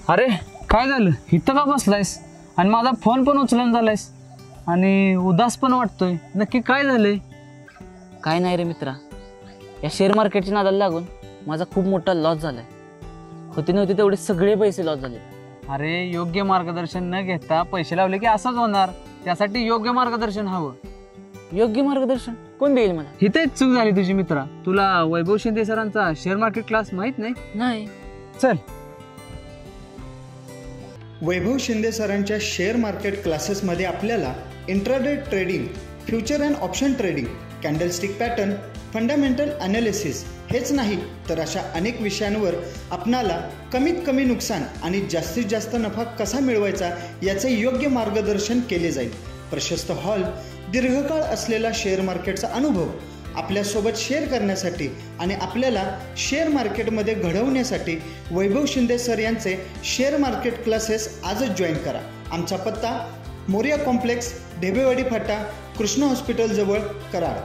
अरे काय झालं, इथं का बसलायस आणि माझा फोन पण उचलून झालायस आणि उदास पण वाटतोय, नक्की काय झालंय? काय नाही रे मित्रा, या शेअर मार्केटच्या नादाला लागून माझा खूप मोठा लॉस झालाय. होती नव्हती तेवढे सगळे पैसे लॉस झाले. अरे योग्य मार्गदर्शन न घेता पैसे लावले की असंच होणार, त्यासाठी योग्य मार्गदर्शन हवं. योग्य मार्गदर्शन कोण देईल मला? इथेच चूक झाली तुझी मित्रा. तुला वैभव शिंदे सरांचा शेअर मार्केट क्लास माहित नाही? नाही. चल. वैभव शिंदे सरांच्या शेअर मार्केट क्लासेसमध्ये आपल्याला intraday trading, future and option trading, candlestick pattern, fundamental analysis हेच नाही तर अशा अनेक विषयांवर आपणाला कमीत कमी नुकसान आणि जास्तीत जास्त नफा कसा मिळवायचा याचे योग्य मार्गदर्शन केले जाईल. प्रशस्त हॉल, दीर्घकाळ असलेला शेअर मार्केटचा अनुभव आपल्यासोबत शेअर करण्यासाठी आणि आपल्याला शेअर मार्केटमध्ये घडवण्यासाठी वैभव शिंदे सर यांचे शेअर मार्केट क्लासेस आजच जॉईन करा. आमचा पत्ता मोरिया कॉम्प्लेक्स, ढेबेवाडी फाटा, कृष्ण हॉस्पिटल जवळ, कराड.